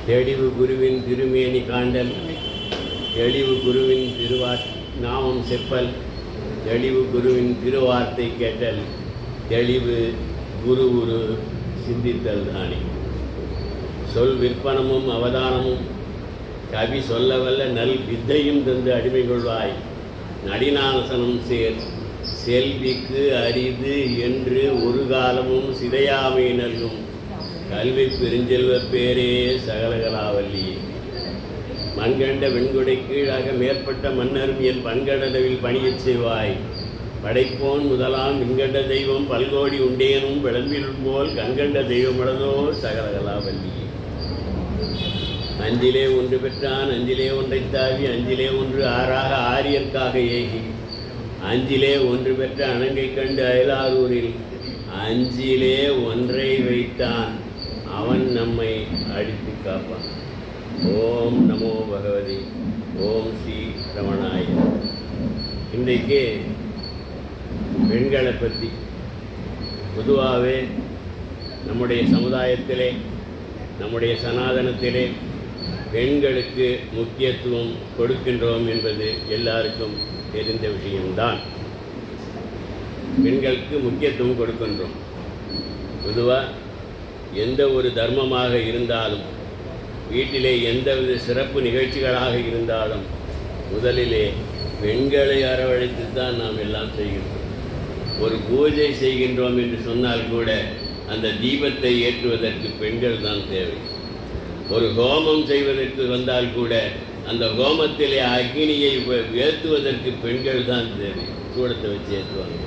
தெளிவு குருவின் திருமேனி காண்டல், தெளிவு குருவின் நாமம் செப்பல், தெளிவு குருவின் திருவார்த்தை கேட்டல், தெளிவு குரு சிந்தித்தல் தானே. சொல் விற்பனமும் அவதானமும் கவி சொல்லவல்ல நல் வித்தையும் தந்து அடிமை கொள்வாய். நடினாசனம் சேர் செல்விக்கு அரிது என்று ஒரு காலமும் சிதையாமை நல்கும் கல்வி பெருஞ்செல்வ பேரே சகலகலாவல்லி. மண்கண்ட வெண்குடை கீழாக மேற்பட்ட மன்னரும் என் பண்கடவில் பணியச் செய்வாய். படைப்போன் முதலாம் விண்கண்ட தெய்வம் பல்கோடி உண்டேனும் விளம்பிலும் போல் கண்கண்ட தெய்வமடதோ சகலகலாவல்லி. அஞ்சிலே ஒன்று பெற்றான் அஞ்சிலே ஒன்றை தாவி அஞ்சிலே ஒன்று ஆறாக ஆரியற்காக ஏகி அஞ்சிலே ஒன்று பெற்ற அணங்கை கண்டு அயலாரூரில் அஞ்சிலே ஒன்றை வைத்தான் அவன் நம்மை அடித்து காப்பான். ஓம் நமோ பகவதி. ஓம் ஸ்ரீ ரமணாய. இன்றைக்கு பெண்களை பற்றி பொதுவாகவே நம்முடைய சமுதாயத்திலே நம்முடைய சனாதனத்திலே பெண்களுக்கு முக்கியத்துவம் கொடுக்கின்றோம் என்பது எல்லாருக்கும் தெரிந்த விஷயம்தான். பெண்களுக்கு முக்கியத்துவம் கொடுக்கின்றோம். பொதுவாக எந்த ஒரு தர்மமாக இருந்தாலும் வீட்டிலே எந்தவித சிறப்பு நிகழ்ச்சிகளாக இருந்தாலும் முதலிலே பெண்களை அரவழைத்து தான் நாம் எல்லாம் செய்கின்றோம். ஒரு பூஜை செய்கின்றோம் என்று சொன்னால் கூட அந்த தீபத்தை ஏற்றுவதற்கு பெண்கள் தான் தேவை. ஒரு ஹோமம் செய்வதற்கு வந்தால் கூட அந்த ஹோமத்திலே அக்னியை ஏற்றுவதற்கு பெண்கள் தான் தேவை. சூடத்தை வச்சு ஏற்றுவாங்க.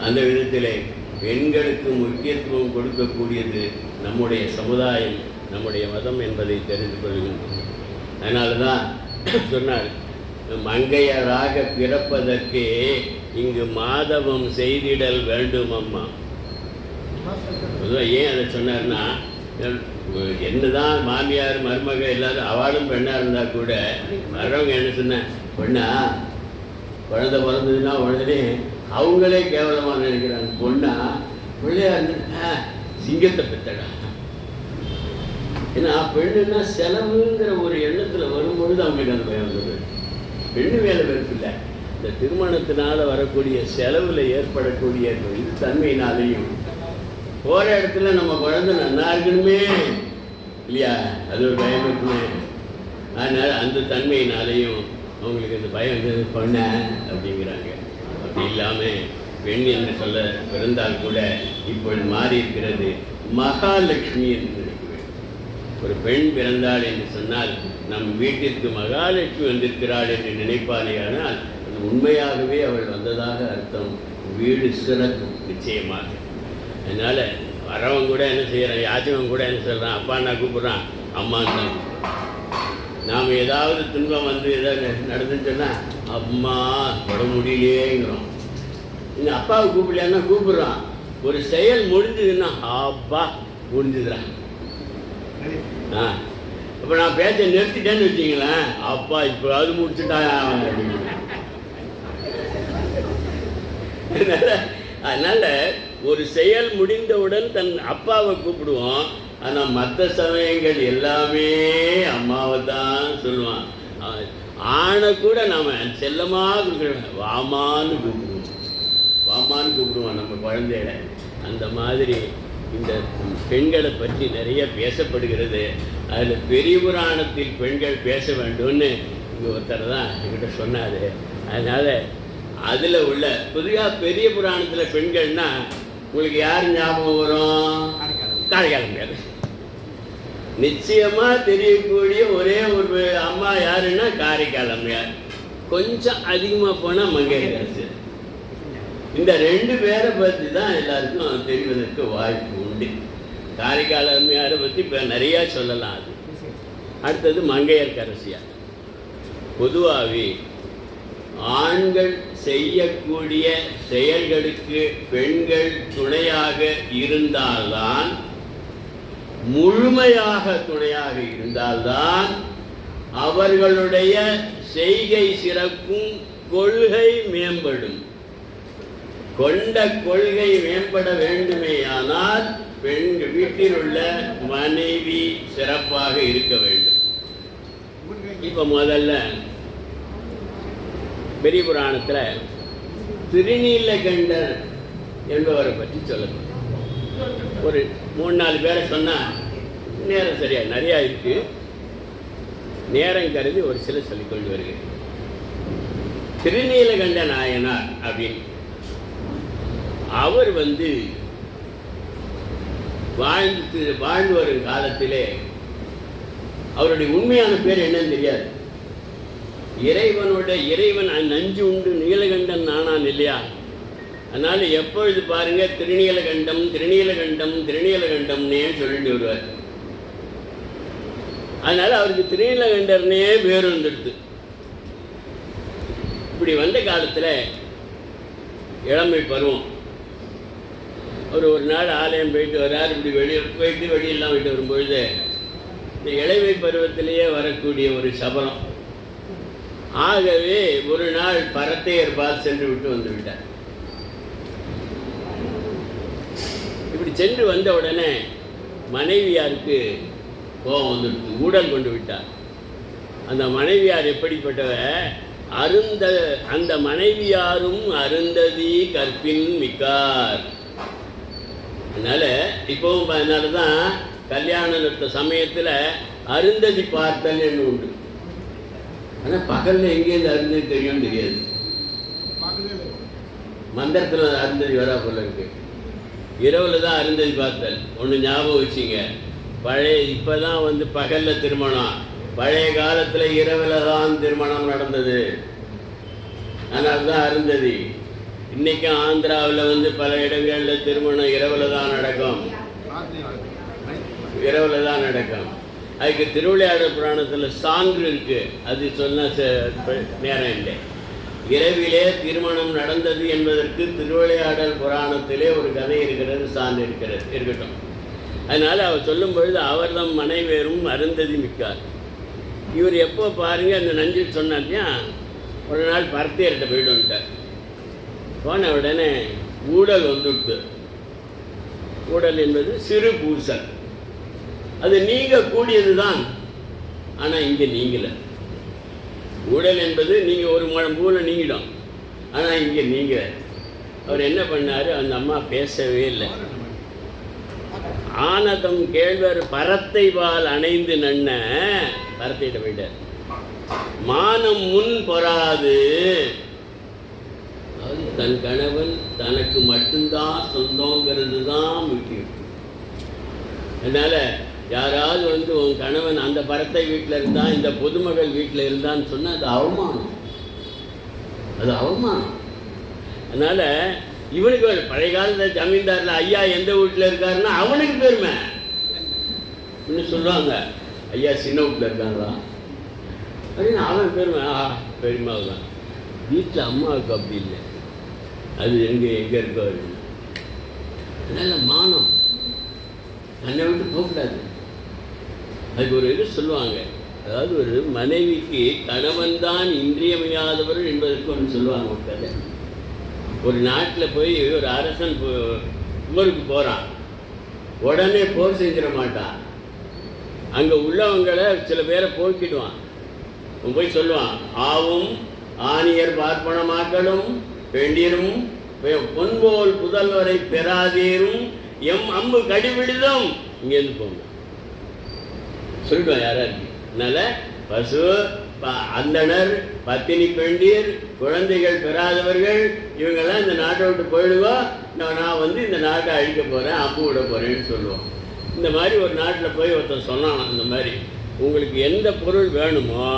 அந்த விதத்திலே பெண்களுக்கு முக்கியத்துவம் கொடுக்கக்கூடியது நம்முடைய சமுதாயம், நம்முடைய மதம் என்பதை தெரிந்து கொள்கின்றோம். அதனால தான் சொன்னார், மங்கையராக பிறப்பதற்கே இங்கு மாதவம் செய்திடல் வேண்டும் அம்மா. பொதுவாக ஏன் அதை சொன்னார்னா, என்னதான் மாமியார் மருமக எல்லாரும் அவளும் பெண்ணாக இருந்தால் கூட வர்றவங்க என்ன சொன்ன, பொண்ணா குழந்தை பிறந்ததுன்னா உடனே அவங்களே கேவலமாக நினைக்கிறாங்க. பொண்ணா பிள்ளையா இருந்துட்டா சிங்கத்தை பெற்றடா. ஏன்னா பெண்ணுன்னா செலவுங்கிற ஒரு எண்ணத்தில் வரும்பொழுது அவங்களுக்கு அந்த பயம் வந்தது. பெண்ணு வேலை வெறுப்பு இல்லை, இந்த திருமணத்தினால வரக்கூடிய செலவில் ஏற்படக்கூடிய இது தன்மையினாலையும் போகிற இடத்துல நம்ம குழந்தை நல்லா இருக்கணுமே இல்லையா, அது ஒரு பயம் இருக்குமே. அதனால் அந்த தன்மையினாலையும் அவங்களுக்கு இந்த பயம் பண்ண அப்படிங்கிறாங்க. அப்படி இல்லாமல் பெண் என்று சொல்ல பிறந்தால் கூட இப்பொழுது மாறி இருக்கிறது மகாலட்சுமி என்று நினைக்க வேண்டும். ஒரு பெண் பிறந்தாள் என்று சொன்னால் நம் வீட்டிற்கு மகாலட்சுமி வந்திருக்கிறாள் என்று நினைப்பானே. ஆனால் அது உண்மையாகவே அவள் வந்ததாக அர்த்தம். வீடு சிறக்கும் நிச்சயமாக. அதனால் வரவன் கூட என்ன செய்கிறான், யாச்சவன் கூட என்ன சொல்கிறான், அப்பா நான் கூப்பிட்றான், அம்மான்னு தான். நாம் ஏதாவது துன்பம் வந்து ஏதாவது நடந்துன்னு சொன்னால் அம்மா தொட முடியலையேங்கிறோம். இந்த அப்பாவை கூப்பிடலன்னா கூப்பிட்றான். ஒரு செயல் முடிஞ்சதுன்னா அப்பா முடிஞ்சுதுறான். இப்போ நான் பேச்ச நிறுத்திட்டேன்னு வச்சிங்களேன், அப்பா இப்போது முடிச்சுட்டா அப்படின்னு. அதனால் ஒரு செயல் முடிந்தவுடன் தன் அப்பாவை கூப்பிடுவோம். ஆனால் மற்ற சமயங்கள் எல்லாமே அம்மாவை தான் சொல்லுவான். ஆணை கூட நாம் செல்லமாக கூப்பிடுவேன், வாமான்னு கூப்பிடுவோம், வாமான்னு கூப்பிடுவான் நம்ம குழந்தைகளை. அந்த மாதிரி இந்த பெண்களை பற்றி நிறைய பேசப்படுகிறது. அதில் பெரிய புராணத்தில் பெண்கள் பேச வேண்டும்னு இங்கே ஒருத்தர் தான் என்கிட்ட சொன்னார். அதனால் அதில் உள்ள பொதுவாக பெரிய புராணத்தில் பெண்கள்னா உங்களுக்கு யார் ஞாபகம் வரும்? காரைக்காலம்யார். நிச்சயமாக தெரியக்கூடிய ஒரே ஒரு அம்மா யாருன்னா காரைக்காலம்யார். கொஞ்சம் அதிகமாக போனால் மங்கையரசு. இந்த ரெண்டு பேரை பற்றி தான் எல்லாருக்கும் தெரிவதற்கு வாய்ப்பு உண்டு. காரைக்காலம்யாரை பற்றி இப்போ நிறையா சொல்லலாம். அது அடுத்தது மங்கையர்க்கரசியார். பொதுவாகவே ஆண்கள் செய்யக்கூடிய செயல்களுக்கு பெண்கள் துணையாக இருந்தால்தான், முழுமையாக துணையாக இருந்தால்தான் அவர்களுடைய செய்கை சிறக்கும், கொள்கை மேம்படும். கொண்ட கொள்கை மேம்பட வேண்டுமேயானால் வீட்டில் உள்ள மனைவி சிறப்பாக இருக்க வேண்டும். இப்போ முதல்ல பெரிய புராணத்தில் திருநீலகண்டர் என்பவரை பற்றி சொல்லணும். ஒரு 3-4 பேரை சொன்னால் நேரம் சரியா நிறையா இருக்கு, நேரம் கருதி ஒரு சில சொல்லிக்கொண்டு வருகிறேன். திருநீலகண்ட நாயனார் அப்படின்னு அவர் வாழ்ந்து வரும் காலத்திலே அவருடைய உண்மையான பேர் என்னன்னு தெரியாது. இறைவன் நஞ்சு உண்டு நீலகண்டன் நானான் இல்லையா? அதனால எப்பொழுது பாருங்க திருநீலகண்டம் திருநீலகண்டம் திருநீலகண்டம்னே சொல்லிட்டு வருவார். அதனால அவருக்கு திருநீலகண்டர்னே பேர் வந்துடுது. இப்படி வந்த காலத்தில் இளமை பருவம் ஒரு நாள் ஆலயம் போயிட்டு வர்றார். இப்படி வெளியெல்லாம் போயிட்டு வரும்பொழுது இந்த இளமை பருவத்திலேயே வரக்கூடிய ஒரு சபலம். ஆகவே ஒரு நாள் பரத்தையர் பால் சென்று விட்டு வந்து விட்டார். இப்படி சென்று வந்த உடனே மனைவியாருக்கு கோபம் வந்துடுது, ஊடல் கொண்டு விட்டார். அந்த மனைவியார் எப்படிப்பட்டவர்? அந்த மனைவியாரும் அருந்ததி கற்பின் மிக்கார். அதனால இப்போவும் அதனால தான் கல்யாண சமயத்தில் அருந்ததி பார்த்தல் என்று உண்டு. ஆனால் பகலில் எங்கேருந்து அருந்ததி தெரியும் தெரியாது. மந்திரத்தில் அருந்ததி வரா போல இருக்கு. இரவில் தான் அருந்ததி பார்த்தல். ஒன்று ஞாபகம் வச்சுங்க, இப்போ தான் பகலில் திருமணம். பழைய காலத்தில் இரவில் தான் திருமணம் நடந்தது. அதனால தான் அருந்ததி. இன்றைக்கும் ஆந்திராவில் பல இடங்களில் திருமணம் இரவில் தான் நடக்கும். இரவில் தான் நடக்கும். அதுக்கு திருவிளையாடல் புராணத்தில் சான்று இருக்குது. அது சொன்ன நேரம் இல்லை. இரவிலே திருமணம் நடந்தது என்பதற்கு திருவிளையாடல் புராணத்திலே ஒரு கதை இருக்கிறது, சான்று இருக்கட்டும். அதனால் அவர் சொல்லும் பொழுது அவர் தான் மனைவேரும் அருந்ததி மிக்கார். இவர் எப்போ பாருங்கள் அந்த நஞ்சில் சொன்னாத்தியா ஒரு நாள் பரத்தையர்கிட்ட போய்ட்டு வந்துட்டார். போன உடனே ஊடல் வந்துடுது. ஊடல் என்பது சிறு பூசல். அது நீங்கக்கூடியது தான், ஆனால் இங்கே நீங்கலை. ஊடல் என்பது நீங்கள் ஒரு மூளை நீங்கிடும், ஆனால் இங்கே நீங்கலை. அவர் என்ன பண்ணார்? அந்த அம்மா பேசவே இல்லை. ஆனதம் கேழ்வர் பரத்தை பால் அணைந்து நன்ன பரத்தையிட்ட போயிட்டார். மானம் முன் பொறாது. அதாவது தன் கணவன் தனக்கு மட்டும்தான் சொந்தங்கிறது தான் முக்கியம். அதனால் யாராவது உன் கணவன் அந்த பரத்தை வீட்டில் இருந்தால், இந்த பொதுமகள் வீட்டில் இருந்தான்னு சொன்னால் அது அவமானம். அதனால் இவனுக்கு பழைய காலத்தில் ஜமீன்தாரில் ஐயா எந்த வீட்டில் இருக்காருன்னா அவனுக்கு பெருமை. இன்னும் சொல்லுவாங்க, ஐயா சின்ன வீட்டில் இருக்காங்களா அப்படின்னு அவன் பெருமை. பெருமை தான். வீட்டில் அம்மாவுக்கு அப்படி இல்லை. அது எங்கே இருக்கோ. அதனால் மானம் தன்னை விட்டு போகக்கூடாது. அதுக்கு ஒரு இது சொல்லுவாங்க. அதாவது ஒரு மனைவிக்கு கணவன் தான் இன்றியமையாதவர் என்பதற்கு ஒன்று சொல்லுவாங்க. ஒரு கதை. ஒரு நாட்டில் போய் ஒரு அரசன் போருக்கு போகிறான். உடனே போர் செஞ்சிட மாட்டான். அங்கே உள்ளவங்களை சில பேரை போக்கிடுவான். போய் சொல்லுவான், ஆவும் ஆணியர் பார்ப்பனமாக்களும் பெண்டிரும் பொன்போல் புதல்வரை பெறாதீரும் எம் அம்பு கடிபிடிதும் இங்கேருந்து போங்க சொல்லிடுவான். யாரா இருக்கு. அதனால பசு, அந்தனர், பத்தினி பெண்டீர், குழந்தைகள் பெறாதவர்கள் இவங்கெல்லாம் இந்த நாட்டை விட்டு போயிடுவோம். நான் இந்த நாட்டை அழிக்க போகிறேன், அம்பு விட போகிறேன்னு சொல்லுவோம். இந்த மாதிரி ஒரு நாட்டில் போய் ஒருத்தர் சொன்னான், இந்த மாதிரி உங்களுக்கு எந்த பொருள் வேணுமோ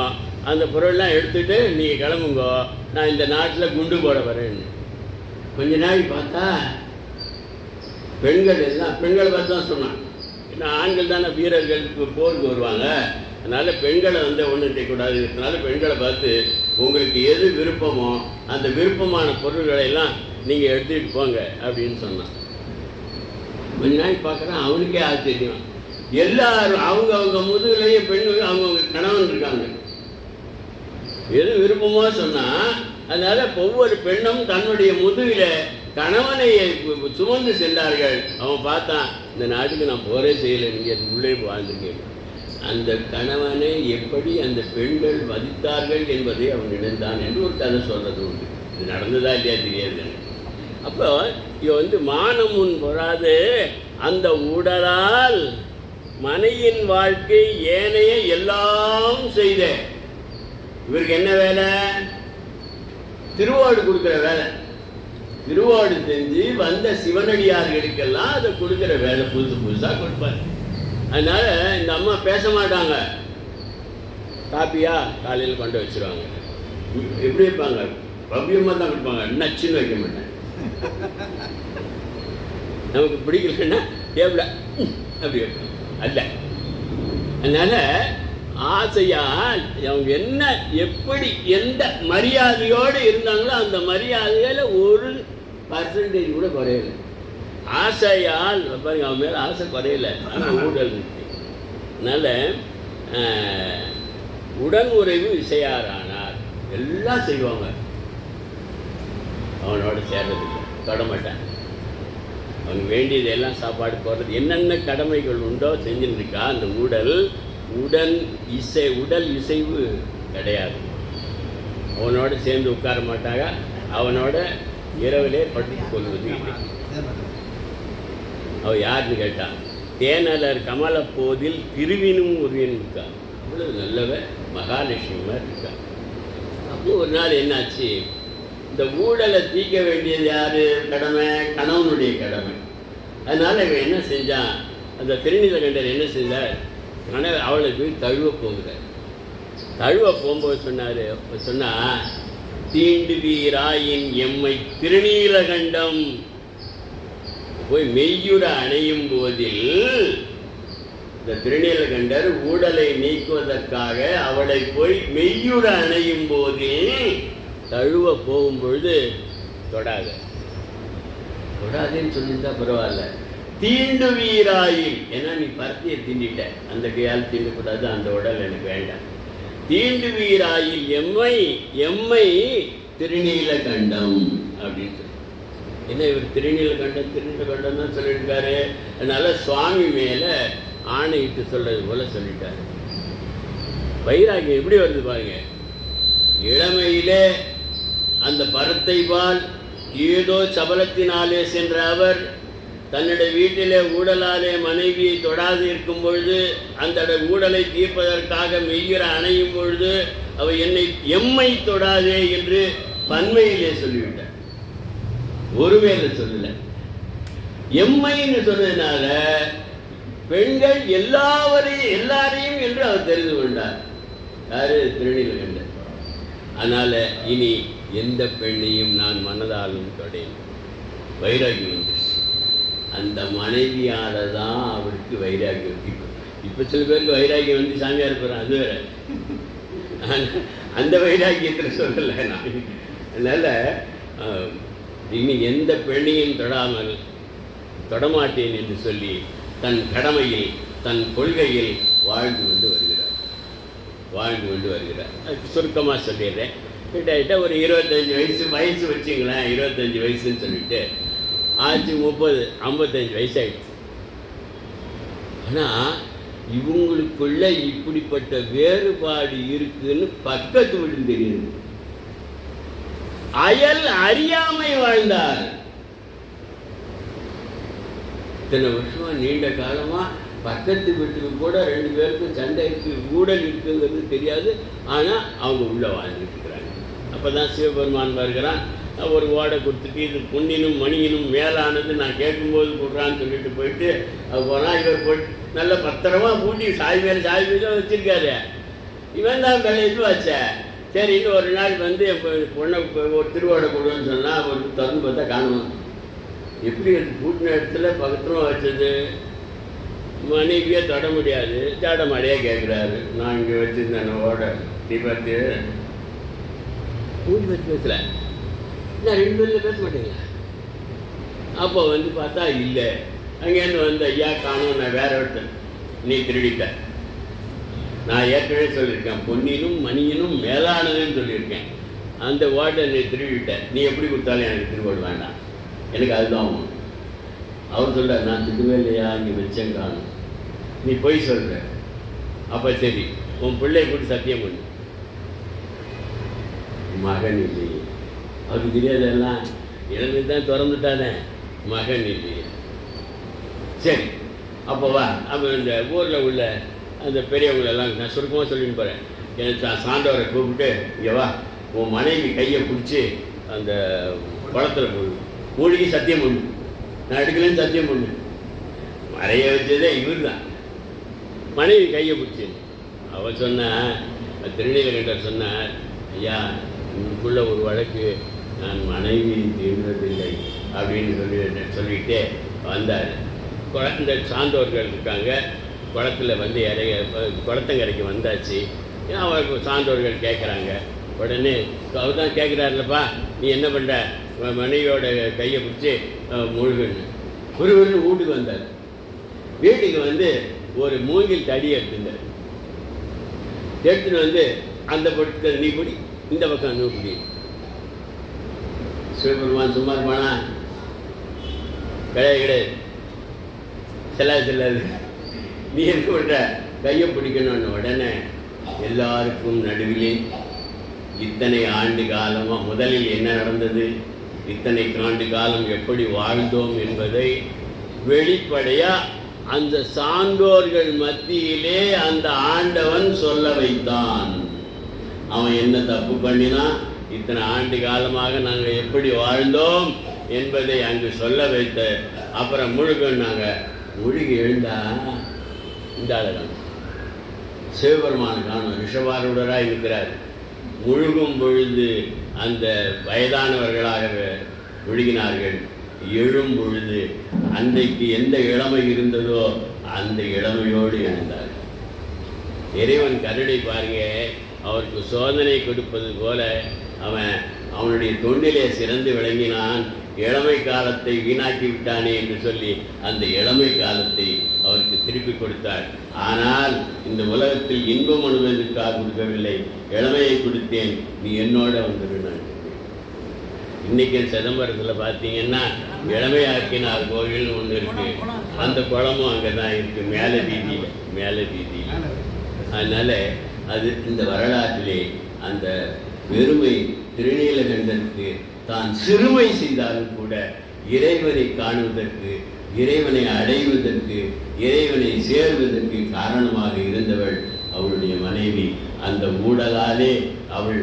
அந்த பொருள்லாம் எடுத்துகிட்டு நீங்கள் கிளம்புங்கோ, நான் இந்த நாட்டில் குண்டு போட வரேன்னு. கொஞ்ச நாள் பார்த்தா பெண்கள் எல்லாம் பெண்களை பார்த்து தான் சொன்னான். ஏன்னா ஆண்கள் தானே வீரர்களுக்கு போருக்கு வருவாங்க. அதனால் பெண்களை ஒன்றும் செய்யக்கூடாது. இதனால பெண்களை பார்த்து உங்களுக்கு எது விருப்பமோ அந்த விருப்பமான பொருள்களை எல்லாம் நீங்கள் எடுத்துகிட்டு போங்க அப்படின்னு சொன்னான். கொஞ்ச நாள் பார்க்குறான், அவனுக்கே ஆச்சரியம். எல்லாரும் அவங்க முதுகுலேயே பெண்கள் அவங்கவுங்க கணவன் இருக்காங்க. எது விருப்பமோ சொன்னால் அதனால் ஒவ்வொரு பெண்ணும் தன்னுடைய முதுகில் கணவனை சுமந்து சென்றார்கள். அவன் பார்த்தான், இந்த நாட்டுக்கு நான் போரே செய்யலை, நீங்கள் உள்ளே வாழ்ந்துருக்கேன். அந்த கணவனை எப்படி அந்த பெண்கள் மதித்தார்கள் என்பதை அவன் நினைந்தான் என்று ஒரு கதை சொல்றது உண்டு. இது நடந்ததா இல்லையா தெரியாது. அப்போ இவ மானம் முன் பொறாது அந்த உடலால் மனையின் வாழ்க்கை ஏனைய எல்லாம் செய்த. இவருக்கு என்ன வேலை? திருவாடு கொடுக்குற வேலை. திருவாடு செஞ்சு வந்த சிவனடியார்களுக்கெல்லாம் அதை கொடுக்குற வேலை புதுசு புதுசாக கொடுப்பார். அதனால இந்த அம்மா பேச மாட்டாங்க. காப்பியா காலையில் கொண்டு வச்சுருவாங்க. எப்படி இருப்பாங்க? பவ்யமாக தான் கொடுப்பாங்க, நச்சுன்னு வைக்க மாட்டேன். நமக்கு பிடிக்கலன்னா எவ்வளோ அப்படி வைப்பாங்க அல்ல. அதனால ஆசையால் அவங்க என்ன எப்படி எந்த மரியாதையோடு இருந்தாங்களோ அந்த மரியாதையில் ஒரு பர்சன்டேஜ் கூட குறையலை. ஆசையால் பாருங்க, அவன் மேலே ஆசை குறையலை, ஆனால் ஊழல் இருக்கு. அதனால் உடன் உறவு இசையாரானார். எல்லாம் செய்வாங்க, அவனோட சேர்றதில்லை, தொடமாட்டான். அவனுக்கு வேண்டியதெல்லாம் சாப்பாடு போடுறது என்னென்ன கடமைகள் உண்டோ செஞ்சுன்னு இருக்கா. அந்த உடல் இசைவு கிடையாது. அவனோட சேர்ந்து உட்கார மாட்டாங்க, அவனோட இரவிலே படுத்து கொள்வது இல்லை. அவ யாருன்னு கேட்டான், தேனலர் கமலப்போதில் திருவினும் உருவின் இருக்கா. அவ்வளோ நல்லவ மகாலட்சுமி மாதிரி இருக்கா. அப்போ ஒரு நாள் என்னாச்சு, இந்த ஊழலை தீர்க்க வேண்டியது யார் கடமை? கணவனுடைய கடமை. அதனால் இவன் என்ன செஞ்சான், அந்த திருநீலகண்டர் என்ன செஞ்சார், அவளை போய் தழுவ போகிறார். தழுவ போகும்போது சொன்னா தீண்டு வீராயின் எம்மை திருநீலகண்டம். போய் மெய்யுற அணையும் போதில் இந்த திருநீலகண்டர் ஊடலை நீக்குவதற்காக அவளை போய் மெய்யுற அணையும் போதில் தழுவ போகும்பொழுது தொடாதுன்னு சொல்லியிருந்தா பரவாயில்ல. தீண்டு வீராயில், ஏன்னா நீ பருத்தியை தீண்டிட்ட, அந்த கையால் தீண்டக்கூடாது, அந்த உடல் எனக்கு வேண்டாம். தீண்டு வீராயில் எம்மை திருநீலகண்டம் அப்படின்னு சொல்லி. என்ன இவர் திருநீலகண்டம் தான் சொல்லியிருக்காரு. அதனால சுவாமி மேலே ஆணையிட்டு சொல்றது போல சொல்லிட்டாரு. வைராகியம் எப்படி வருது பாருங்க. இளமையிலே அந்த பரத்தை பால் ஏதோ சபலத்தினாலே சென்ற அவர் தன்னுடைய வீட்டிலே ஊடலாலே மனைவியை தொடாது இருக்கும் பொழுது, அந்த ஊடலை தீர்ப்பதற்காக மெய்யுற அணையும் பொழுது அவ எம்மை தொடாதே என்று பன்மையிலே சொல்லிவிட்டார். ஒருவேளை சொல்லல, எம்மைன்னு சொன்னதுனால பெண்கள் எல்லாரையும் என்று அவர் தெரிந்து கொண்டார். யாரு? திருநீலகண்டர். அதனால இனி எந்த பெண்ணையும் நான் மனதாலும் தொடேன். வைராகியம் வந்துருச்சு. அந்த மனைவியால தான் அவருக்கு வைராகியம். இப்போ சில பேருக்கு வைராகியம் வந்து சாமியார் போகிறான், அது வேற. அந்த வைராகியத்தில் சொல்லலை நான். அதனால் இனி எந்த பெண்ணையும் தொடமாட்டேன் என்று சொல்லி தன் கடமையில் தன் கொள்கையில் வாழ்ந்து கொண்டு வருகிறார். அதுக்கு சுருக்கமாக சொல்லிடுறேன். கிட்ட ஒரு 25 வயசு வச்சுங்களேன். 25 வயசுன்னு சொல்லிட்டு ஆச்சு 30, 55 வயசாகிடுச்சு. ஆனால் இவங்களுக்குள்ள இப்படிப்பட்ட வேறுபாடு இருக்குன்னு பக்கத்து வீடு தெரியுது. அயல் அறியாமை வாழ்ந்தார். இத்தனை வருஷமா நீண்ட காலமா பக்கத்து வீட்டுக்கு கூட 2 பேருக்கும் சண்டை இருக்கு, ஊழல் இருக்குங்கிறது தெரியாது. ஆனால் அவங்க உள்ள வாழ்ந்துட்டு இருக்கிறாங்க. அப்போ தான் சிவபெருமான் வருகிறான். ஒரு ஓடை கொடுத்துட்டு இது பொன்னினும் மணியினும் மேலானது நான் கேட்கும்போது கொடுறான்னு சொல்லிட்டு போயிட்டு அது போனால் இவர் போயிட்டு நல்ல பத்திரமா பூட்டி சாய் மேலே வச்சுருக்காரு. இவன் தான் மேலே இது வச்ச. சரி, இன்னும் ஒரு நாள் வந்து பொண்ணை ஒரு திருவோடை கொடுன்னு சொன்னால் ஒரு திறந்து பார்த்தா காணுமா. எப்படி பூட்டின இடத்துல பத்திரமா வச்சது, மனைவியே தொட முடியாது. ஜாடமாடியாக கேட்குறாரு, நான் இங்கே வச்சுருந்தேன் ஓடை நீ பார்த்து பூட்டி வச்சு பேசல, நான் 2 பேரில் பேச மாட்டேங்களா. அப்போ வந்து பார்த்தா இல்லை, அங்கேருந்து வந்து ஐயா காணும், நான் வேற ஒருத்தன், நீ திருடிட்ட. நான் ஏற்கனவே சொல்லியிருக்கேன், பொன்னினும் மணியினும் மேலானதுன்னு சொல்லியிருக்கேன். அந்த ஓட்டை நீ திருடிட்ட, நீ எப்படி கொடுத்தாலும் எனக்கு திருவோடு வேண்டாம் எனக்கு அதுதான் வேணும். அவர் சொல்கிறார், நான் திட்டுவே இல்லையா, இங்கே வச்சேன் காணும், நீ போய் சொல்கிற. அப்போ சரி, உன் பிள்ளையை போட்டு சத்தியம் பண்ணு. மகன் இல்லையே, அவருக்கு தெரியாதெல்லாம் இழந்து தான் திறந்துட்டானே, மகன் இல்லையே. சரி, அப்போ வா, அப்போ இந்த ஊரில் உள்ள அந்த பெரியவங்களெல்லாம் நான் சுருக்கமாக சொல்லிட்டு போகிறேன். எனக்கு சான்றவரை கூப்பிட்டு, இங்கே வா, உன் மனைவி கையை பிடிச்சி அந்த குளத்தில் மூழ்கி சத்தியம் பண்ணு, நான் எடுக்கலன்னு சத்தியம் பண்ணு. மறைய வச்சதே இவர் தான். மனைவி கையை பிடிச்சி அவள் சொன்னான், திருநீலகண்டர் சொன்னார், ஐயா உங்களுக்குள்ள ஒரு வழக்கு, நான் மனைவி தீர்ந்ததில்லை அப்படின்னு சொல்லிட்டு வந்தார். இந்த சான்றோர்கள் இருக்காங்க, குளத்தில் வந்து குளத்தங்கரைக்கு வந்தாச்சு. அவருக்கு சான்றோர்கள் கேட்குறாங்க. உடனே அவர் தான் கேட்குறாருலப்பா, நீ என்ன பண்ணுற, மனைவியோட கையை பிடிச்சி முழுகுன்னு. ஒருவருன்னு வீட்டுக்கு வந்தார். வீட்டுக்கு வந்து ஒரு மூங்கில் தடி எடுத்துட்டார். எடுத்துட்டு வந்து அந்த பக்கத்தில் நீ பிடி, இந்த பக்கம் நீ பிடி. சிவபெருமான் சும்மா இருப்பானா? கிடையாது, செல்லாது. நீ என்ன பண்ணுற, கையை பிடிக்கணும்னு. உடனே எல்லாருக்கும் நடுவிலே இத்தனை ஆண்டு காலமாக முதலில் என்ன நடந்தது, இத்தனை ஆண்டு காலம் எப்படி வாழ்ந்தோம் என்பதை வெளிப்படையாக அந்த சான்றோர்கள் மத்தியிலே அந்த ஆண்டவன் சொல்ல வைத்தான். அவன் என்ன தப்பு பண்ணினா, இத்தனை ஆண்டு காலமாக நாங்கள் எப்படி வாழ்ந்தோம் என்பதை அங்கு சொல்ல வைத்த. அப்புறம் முழுகன்னாங்க. முழுகி எழுந்தா இந்த ஆளுதான் சிவபெருமானுக்கான ரிஷபாரூடராக இருக்கிறார். முழுகும் பொழுது அந்த வயதானவர்களாக முழுகினார்கள். எழும் பொழுது அன்றைக்கு எந்த இளமை இருந்ததோ அந்த இளமையோடு எழுந்தார். இறைவன் கருணை பாருங்க, அவருக்கு சோதனை கொடுப்பது போல அவனுடைய தொண்டிலே சிறந்து விளங்கினான். இளமை காலத்தை வீணாக்கி விட்டானே என்று சொல்லி அந்த இளமை காலத்தை அவருக்கு திருப்பி கொடுத்தார். ஆனால் இந்த உலகத்தில் இன்பம் அனுபவத்திற்காக கொடுக்கவில்லை, இளமையை கொடுத்தேன், நீ என்னோட வந்துடுனான். இன்னைக்கு சிதம்பரத்தில் பார்த்தீங்கன்னா இளமையாக்கினார் கோவில்னு ஒன்று இருக்கு. அந்த குளமும் அங்கே தான் இருக்கு, மேலே வீதியில். அதனால அது இந்த வரலாற்றிலே அந்த பெருமை திருநீலகண்டனுக்கு தான் சிறுமை செய்தாலும் கூட இறைவனை காணுவதற்கு, இறைவனை அடைவதற்கு, இறைவனை சேர்வதற்கு காரணமாக இருந்தவள் அவளுடைய மனைவி. அந்த ஊடலாலே அவள்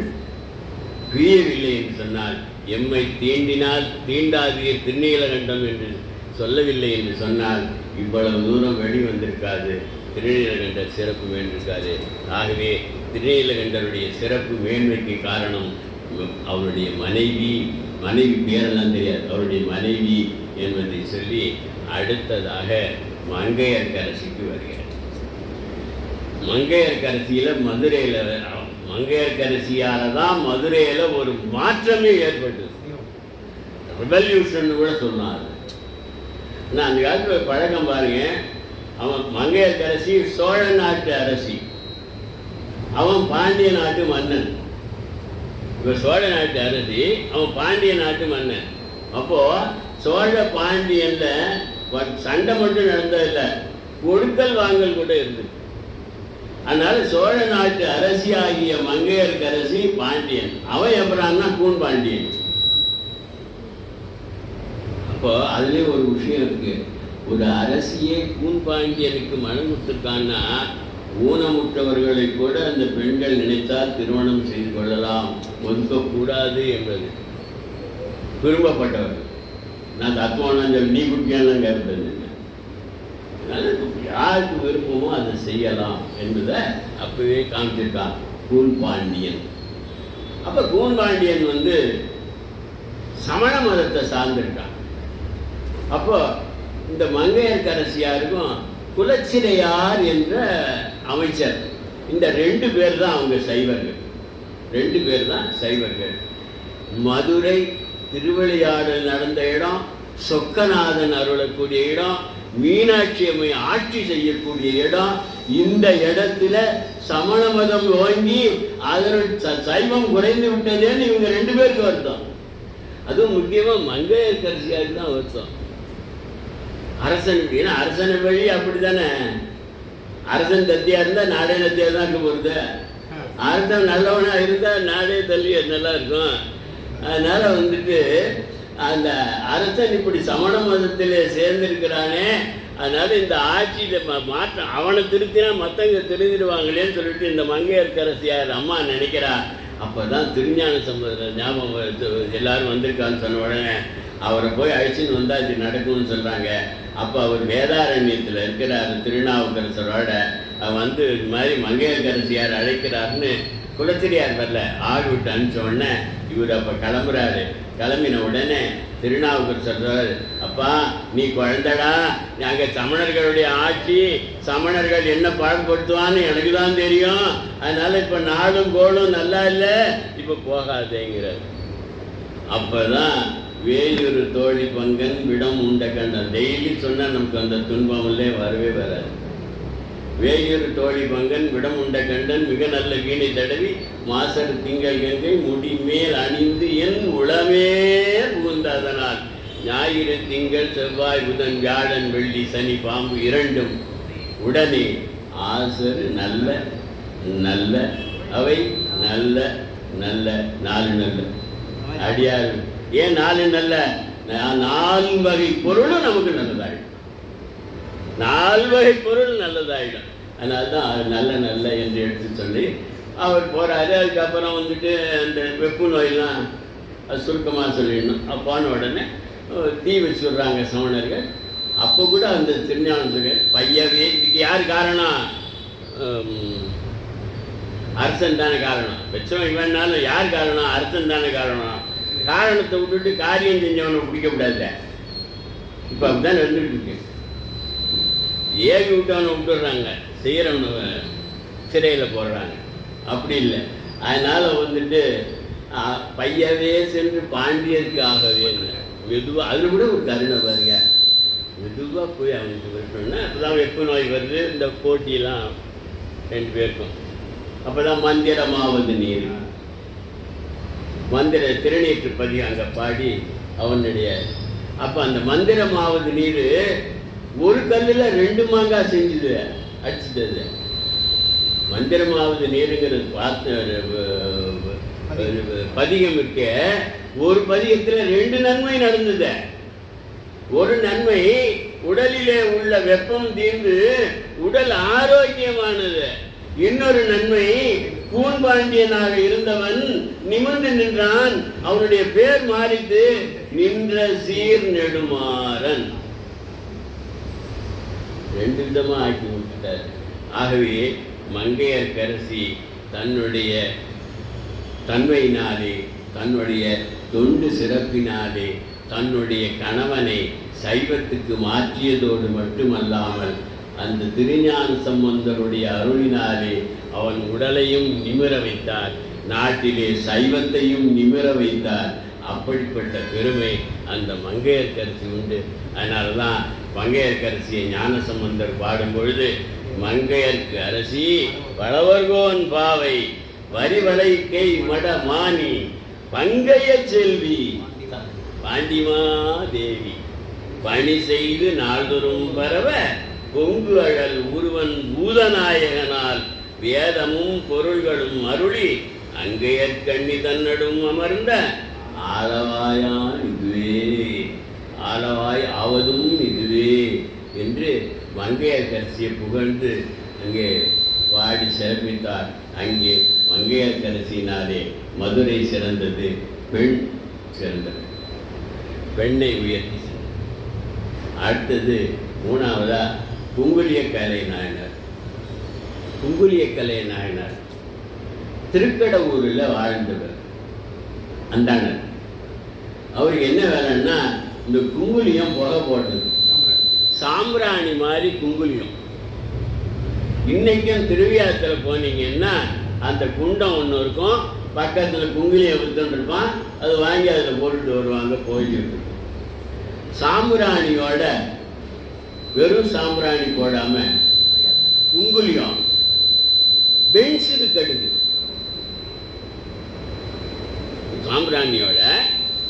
பிரியவில்லை என்று சொன்னால், எம்மை தீண்டினால் தீண்டாதீர் திருநீலகண்டம் என்று சொல்லவில்லை என்று சொன்னால் இவ்வளவு தூரம் வெளிவந்திருக்காது, திருநீலகண்டர் சிறப்பு வேண்டியிருக்காது. ஆகவே திருநீலகண்டருடைய சிறப்பு மேன்மைக்கு காரணம் அவருடைய மனைவி பேரெல்லாம் தெரியாது, அவருடைய மனைவி என்பதை சொல்லி அடுத்ததாக மங்கையர்க்கரசிக்கு வருகிறார். மங்கையர்க்கரசியில் மங்கையர்க்கரசியால் தான் மதுரையில் ஒரு மாற்றமே ஏற்பட்டது. ரெவல்யூஷன் கூட சொன்னார். ஆனால் அந்த காலத்தில் பழக்கம் பாருங்க, அவன் மங்கையர்க்கரசி சோழ நாட்டு அரசி, அவன் பாண்டிய நாட்டு மன்னன். இப்போ சோழ நாட்டு அரசி, அவன் பாண்டிய நாட்டு மன்னன். அப்போது சோழ பாண்டியனில் சண்டை மட்டும் நடந்ததில்லை, கொடுக்கல் வாங்கல் கூட இருந்தது. அதனால சோழ நாட்டு அரசி ஆகிய மங்கையர்க்கரசி பாண்டியன், அவன் எப்படான்னா கூன் பாண்டியன். அப்போ அதுலேயே ஒரு விஷயம் இருக்கு. ஒரு அரசியே கூன் பாண்டியனுக்கு மனம் கொடுத்துருக்கான்னா, ஊனமுற்றவர்களை கூட அந்த பெண்கள் நினைத்தால் திருமணம் செய்து கொள்ளலாம், ஒதுக்கக்கூடாது என்பது விரும்பப்பட்டவர்கள். நான் தத்துவம் நீ குட்டியானலாம் கேட்பது. அதனால யாருக்கு விருப்பமோ அதை செய்யலாம் என்பதை அப்பவே காமிச்சிருக்கான் கூன் பாண்டியன். அப்போ கூன் பாண்டியன் சமண மதத்தை சார்ந்திருக்கான். அப்போ இந்த மங்கையர்க்கரசியாருக்கும் குலச்சிறையார் என்ற அமைச்சர், இந்த 2 பேர் தான் அவங்க சைவர்கள். 2 பேர் தான் சைவர்கள். மதுரை திருவிளையாடல் நடந்த இடம், சொக்கநாதன் அருளக்கூடிய இடம், மீனாட்சி அம்மை ஆட்சி செய்யக்கூடிய இடம். இந்த இடத்துல சமண மதம் ஓங்கி அதன் சைவம் குறைந்து விட்டதேன்னு இவங்க 2 பேருக்கு வருத்தம். அதுவும் முக்கியமாக மங்கையர்க்கரசியாருக்கு தான் வருத்தம். அரசன் ஏன்னா அரசனை வழி அப்படி தானே, அரசன் தத்தியாக இருந்தால் நாடே தத்தியாக தான் இருக்க போகிறது. அரசன் நல்லவனாக இருந்தால் நாடே தள்ளி நல்லா இருக்கும். அதனால் வந்துட்டு அந்த அரசன் இப்படி சமண மதத்தில் சேர்ந்திருக்கிறானே, அதனால் இந்த ஆட்சியில் மாற்றம் அவனை திருத்தினா மற்றவங்க திருந்திடுவாங்களேன்னு சொல்லிட்டு இந்த மங்கையர்க்கரசியார் அம்மா நினைக்கிறா. அப்போ தான் திருஞான சம்பந்தர் ஞாபகம் எல்லாரும் வந்திருக்கான்னு சொன்ன உடனே அவரை போய் அழைச்சின்னு வந்தால் இது நடக்கும்னு சொல்கிறாங்க. அப்போ அவர் வேதாரண்யத்தில் இருக்கிறார் திருநாவுக்கரசரோட வந்து இது மாதிரி மங்கையர்க்கரசியார் அழைக்கிறாருன்னு குலத்திரியார் வரல ஆள் விட்டு அனுப்பிச்ச உடனே இவர் அப்போ கிளம்புறாரு. கிளம்பின உடனே திருநாவுக்கரசர், அப்பா நீ குழந்தடா, நாங்கள் சமணர்களுடைய ஆட்சி, சமணர்கள் என்ன பாடுபடுத்துவான்னு எனக்கு தான் தெரியும், அதனால் இப்போ நாடும் கோளும் நல்லா இல்லை, இப்போ போகாதேங்கிறார். அப்போ தான் வேயூர் தோழி பங்கன் விடம் உண்ட கண்டன் டெய்லி சொன்னால் நமக்கு அந்த துன்பமில்லே வரவே வராது. வேயூர் தோழி பங்கன் விடம் உண்ட கண்டன் மிக நல்ல வீணை தடவி மாசர் திங்கள் கங்கை முடிமேல் அணிந்து என் உளமே புகுந்ததனால் ஞாயிறு திங்கள் செவ்வாய் புதன் வியாழன் வெள்ளி சனி பாம்பு இரண்டும் உடனே ஆசரு நல்ல நல்ல அவை நல்ல நல்ல நாலு நல்ல அடியார். ஏன் நாலு நல்ல? 4 வகை பொருளும் நமக்கு நல்லதாயிடும். 4 வகை பொருள் நல்லதாயிடும். அதனால தான் நல்ல நல்ல என்று எடுத்து சொல்லி அவர் போகிறாரு. அதுக்கப்புறம் வந்துட்டு அந்த வெப்பு நோயெல்லாம் அது சுருக்கமாக சொல்லிடணும். அப்பான உடனே தீ வச்சு விடுறாங்க சமணர்கள். அப்போ கூட அந்த திருஞான பையவே இதுக்கு யார் காரணம்? அரசன் தானே காரணம். வெச்சவன் இவனாலும் யார் காரணம்? அரசன் தானே காரணம். காரணத்தை விட்டுட்டு காரியம் செஞ்சவனை பிடிக்கக்கூடாது. இப்போ அப்படிதான் நடந்துகிட்டு இருக்கு. ஏவி விட்டவனை விட்டுடுறாங்க, செய்கிறவனை சிறையில் போடுறாங்க. அப்படி இல்லை. அதனால் வந்துட்டு பையவே சென்று பாண்டியருக்காகவே மெதுவாக அதில் கூட ஒரு கருணை பாருங்க. மெதுவாக போய் அவனுக்கு விட்டோன்னா அப்போ தான் வெப்பு நோய் வருது. இந்த போட்டியெல்லாம் 2 பேருக்கும். அப்போ தான் மந்திரமாவது நீர் மந்திர திருநீற்று பதி அங்கே பாடி அவனுடைய அப்போ அந்த மந்திரமாவது நீர் ஒரு கல்லில் 2 மாங்காய் செஞ்சுது அடிச்சுட்டது. மந்திரமாவது நீருங்கிறது பார்த்து பதிகம் இருக்க, ஒரு பதிகத்தில் 2 நன்மை நடந்தது. ஒரு நன்மை உடலிலே உள்ள வெப்பம் தீர்ந்து உடல் ஆரோக்கியமானது. இன்னொரு நன்மை கூன்பாண்டியனாக இருந்தவன் நிமிர்ந்து நின்றான். அவனுடைய பேர் மாறித்து நின்ற சீர் நெடுமாறன். 2 விதமா ஆக்கி விட்டுட்டார். ஆகவே மங்கையர்க்கரசி தன்னுடைய தன்மையினாலே, தன்னுடைய தொண்டு சிறப்பினாலே தன்னுடைய கணவனை சைவத்துக்கு மாற்றியதோடு மட்டுமல்லாமல் அந்த திருஞான சம்பந்தருடைய அருளினாலே அவன் உடலையும் நிமிர வைத்தார், நாட்டிலே சைவத்தையும் நிமிர வைத்தார். அப்படிப்பட்ட பெருமை அந்த மங்கையர்க்கரசி உண்டு. அதனால தான் மங்கையர்க்கரசியை ஞானசம்பந்தர் பாடும் பொழுது மங்கையர்க்கு அரசி வளவர்கோன் பாவை வரிவளை கை மட மானி பங்கைய செல்வி பாண்டிமா தேவி பணி செய்து நாள்தோறும் பரவ பொங்கு அழல் உருவன் பூதநாயகனால் வேதமும் பொருள்களும் அருளி அங்கையற்கண்ணி தன்னடும் அமர்ந்த ஆலவாயான் இதுவே, ஆலவாய் ஆவதும் இதுவே என்று மங்கையர்க்கரசியை புகழ்ந்து அங்கே பாடி சிறப்பித்தார். அங்கே மங்கையர்க்கரசினாலே மதுரை சிறந்தது, பெண் சிறந்தது, பெண்ணை உயர்த்தி. அடுத்தது 3வதா குங்குலியக்கலை நாயனார். குங்குலியக்கலை நாயனார் திருக்கடவுரில் வாழ்ந்தவர் அந்தானர். அவருக்கு என்ன வேலைன்னா இந்த குங்குலியம் புகை போட்டது, சாம்பிராணி மாதிரி குங்குலியம். இன்னைக்கும் திருவிழாத்தில் போனீங்கன்னா அந்த குண்டம் ஒன்று இருக்கும், பக்கத்தில் குங்குலியம் வித்துருப்பான், அது வாங்கி அதில் போட்டுட்டு வருவாங்க கோயிலுக்கு. சாம்பிராணியோட வெறும் சாம்பிராணி போடாம குங்குலியம் பென்ஸுக்கு கடுகு, சாம்பிராணியோட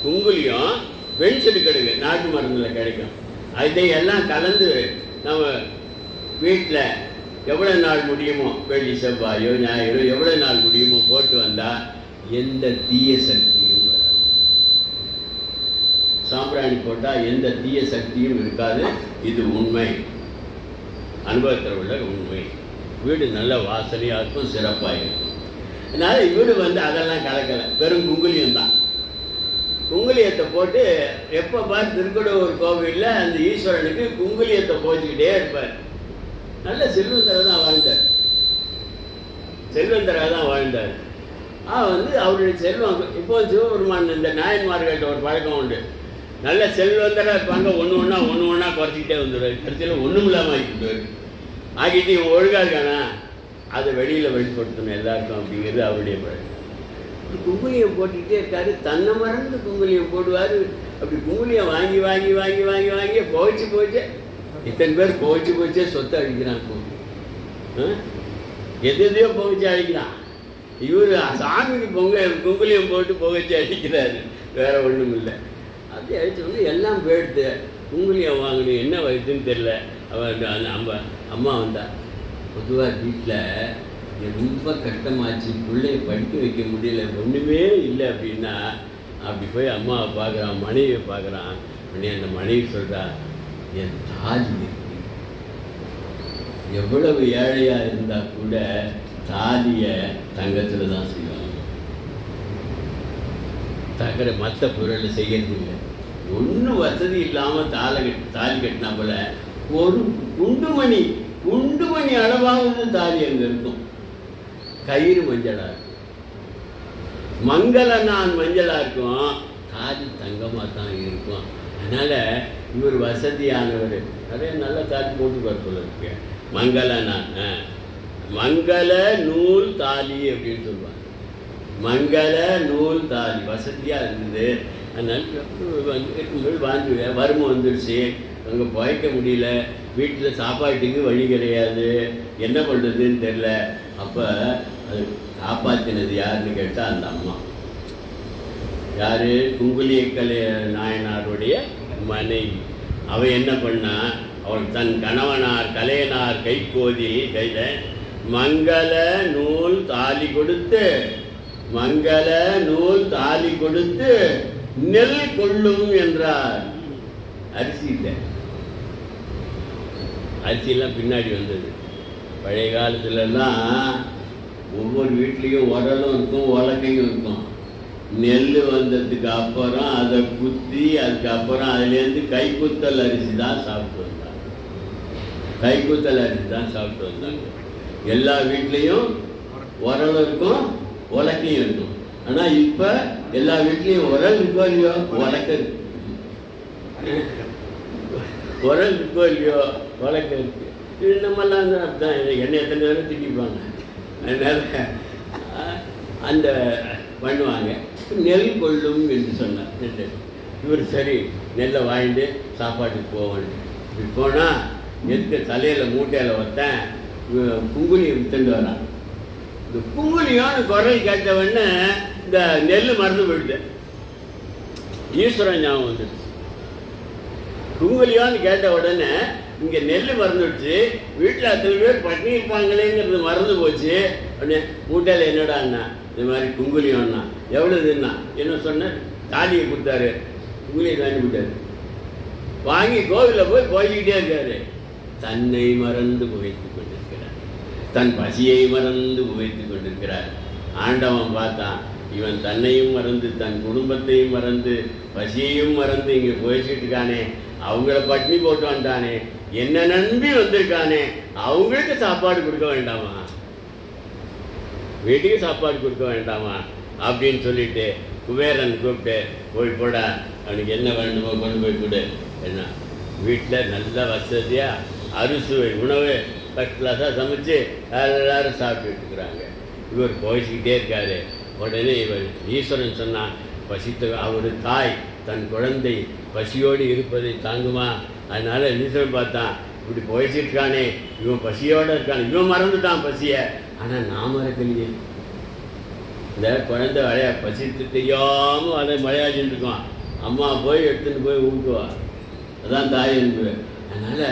குங்குலியம் வெண்செடி கிடைக்கும், நாட்டு மருந்தில் கிடைக்கும். அதையெல்லாம் கலந்து நம்ம வீட்டில் எவ்வளோ நாள் முடியுமோ, வெள்ளி செவ்வாயோ ஞாயிறோ எவ்வளோ நாள் முடியுமோ போட்டு வந்தால் எந்த தீய சக்தியும் வராது. சாம்பிராணி போட்டால் எந்த தீய சக்தியும் இருக்காது. இது உண்மை, அனுபவத்தில் உள்ள உண்மை. வீடு நல்ல வாசனையாக இருக்கும், சிறப்பாக இருக்கும். அதனால் இவர் அதெல்லாம் கலக்கலை, வெறும் குங்குலியம் தான். குங்குலியத்தை போட்டு எப்போ பார்த்து திருக்கடவுர் கோவிலில் அந்த ஈஸ்வரனுக்கு குங்குலியத்தை போச்சுக்கிட்டே இருப்பார். நல்ல செல்வந்தராக தான் வாழ்ந்தார், செல்வந்தராக தான் வாழ்ந்தார். அவருடைய செல்வம் இப்போ சிவபெருமான் இந்த நாயன்மார்கள்ட்ட ஒரு பழக்கம் உண்டு. நல்ல செல்வந்தராக இருப்பாங்க, ஒன்று ஒன்றா குறைச்சிக்கிட்டே வந்துடுவார். கடைசியில் ஒன்றும் இல்லாமல் ஆகிட்டுவார். ஆகிட்டு இவன் ஒழுங்காக இருக்கானா அதை வெளியில் வெளிப்படுத்தணும் எல்லாருக்கும் அப்படிங்கிறது அவருடைய பழக்கம். குங்குலியம் போட்டுக்கிட்டே இருக்காரு, தன்னை மறந்து குங்குலியம் போடுவார். அப்படி குங்குலியம் வாங்கி வாங்கி வாங்கி வாங்கி வாங்கி போச்சு. இத்தனை பேர் போச்சே சொத்தை அழிக்கிறான். எதையோ புகைச்சி அழிக்கிறான். இவர் சாமிக்கு குங்குலியம் போட்டு புகைச்சி அழிக்கிறாரு, வேற ஒன்றும் இல்லை. அப்படி அழிச்சோன்னு எல்லாம் போயிடுத்து. குங்குலியம் வாங்கணும், என்ன வயசுன்னு தெரில. அவன் அம்மா வந்தா. பொதுவாக வீட்டில் ரொம்ப கஷ்டமாச்சு, பிள்ளைய படிக்க வைக்க முடியல, ஒன்றுமே இல்லை அப்படின்னா அப்படி போய் அம்மாவை பார்க்குறான், மனைவியை பார்க்குறான். அந்த மனைவி சொல்கிறா, என் தாலி எவ்வளவு ஏழையாக இருந்தால் கூட தாலியை தங்கத்தில் தான் செய்வாங்க, தகர மற்ற பொருளை செய்யறது இல்லை. ஒன்றும் வசதி இல்லாமல் தாலி கட்டினா போல ஒரு குண்டுமணி அளவாவது தாலி அங்கே இருக்கும். கயிறு மஞ்சளாக இருக்கும், மங்களனான் மஞ்சளாக இருக்கும், தாலி தங்கமாக தான் இருக்கும். அதனால் இவர் வசதியானவர், நிறைய நல்ல தாலி போட்டு போல இருக்கு. மங்களனான் மங்கள நூல் தாலி அப்படின்னு சொல்லுவாங்க. மங்கள நூல் தாலி வசதியாக இருந்தது. அதனால் இருக்கும்போது வாங்குவேன். வறுமை வந்துடுச்சு, அங்கே புழைக்க முடியல, வீட்டில் சாப்பாட்டுக்கு வழி கிடையாது, என்ன பண்ணுறதுன்னு தெரில. அப்போ அது காப்பாற்றினது யாருன்னு கேட்டால் அந்த அம்மா. யார்? குங்குலியக்கலை நாயனாருடைய மனைவி. அவள் என்ன பண்ணா, அவள் தன் கணவனார் கலையனார் கைகோதி கைத மங்கள நூல் தாலி கொடுத்து நெல் கொள்ளும் என்றார். அரிசி இல்லை, அரிசியெல்லாம் பின்னாடி வந்தது. பழைய காலத்துலலாம் ஒவ்வொரு வீட்லேயும் உரலும் இருக்கும், உலக்கையும் இருக்கும். நெல் வந்ததுக்கு அப்புறம் அதை குத்தி அதுக்கப்புறம் அதுலேருந்து கைக்குத்தல் அரிசி தான் சாப்பிட்டு வந்தாங்க. எல்லா வீட்லேயும் உரலும் இருக்கும், உலக்கையும் இருக்கும். ஆனால் இப்போ எல்லா வீட்லேயும் உரல் இருக்கோ இல்லையோ, உலக்க இருக்கு. உரல் இருக்கோ இல்லையோ, உலக்க இருக்கு. இது நம்மெல்லாம் தான் என்ன எத்தனை நேரம் திட்டிப்பாங்க. அதனால் அந்த பண்ணுவாங்க. நெல் கொள்ளும் என்று சொன்னார். இவர் சரி நெல்லை வாங்கிட்டு சாப்பாட்டுக்கு போவாங்க. இப்படி போனால் எதுக்கு தலையில் மூட்டையில் ஒருத்தன் குங்குலியை வித்துண்டு வரான். இந்த குங்குலியோன்னு குரல் கேட்டவொடனே இந்த நெல் மறந்து போயிடுது. ஈஸ்வரன் ஞாபகம் வந்துடுச்சு. குங்குலியோன்னு கேட்ட உடனே இங்கே நெல் மறந்துடுச்சு, வீட்டில் அத்தனை பேர் பட்டினி இருப்பாங்களேங்கிறது மறந்து போச்சு. உடனே மூட்டையில் என்னடாண்ணா, இது மாதிரி குங்குலியம்னா எவ்வளோதுன்னா என்ன சொன்ன, தாலியை கொடுத்தாரு, குங்குலியை தாண்டி கொடுத்தாரு. வாங்கி கோவிலில் போய்கிட்டே இருக்காரு. தன்னை மறந்து புகைத்து கொண்டிருக்கிறார், தன் பசியை மறந்து புகைத்து கொண்டிருக்கிறார். ஆண்டவன் பார்த்தான், இவன் தன்னையும் மறந்து தன் குடும்பத்தையும் மறந்து பசியையும் மறந்து இங்கே போயிட்டு இருக்கானே, அவங்கள பட்டினி போட்டு வந்தானே, என்ன நம்பி வந்திருக்கானே, அவங்களுக்கு சாப்பாடு கொடுக்க வேண்டாமா, வீட்டுக்கு சாப்பாடு கொடுக்க வேண்டாமா அப்படின்னு சொல்லிட்டு குபேரன் கூப்பிட்டு போய் போட, அவனுக்கு என்ன வேண்டுமோ கொண்டு போய் கொடு. என்ன வீட்டில் நல்ல வசதியாக அறுசுவை உணவு ஃபஸ்ட் கிளாஸாக சமைச்சு எல்லோரும் சாப்பிட்டுட்டு இருக்கிறாங்க. இவர் போய்ச்சிக்கிட்டே இருக்காரு. உடனே இவர் ஈஸ்வரன் சொன்னான், பசித்த அவர் தாய் தன் குழந்தை பசியோடு இருப்பதை தாங்குமா? அதனால் ஈஸ்வரன் பார்த்தான், இப்படி போயிச்சிருக்கானே, இவன் பசியோடு இருக்கானே, இவன் மறந்துட்டான் பசியை, ஆனால் நான் மறக்கலையே, இந்த குழந்தை பசித்து தெரியாமல் அதை விளையாடிட்டு இருக்கான், அம்மா போய் எடுத்துகிட்டு போய் ஊட்டுவா, அதான் தாய் என்பது. அதனால்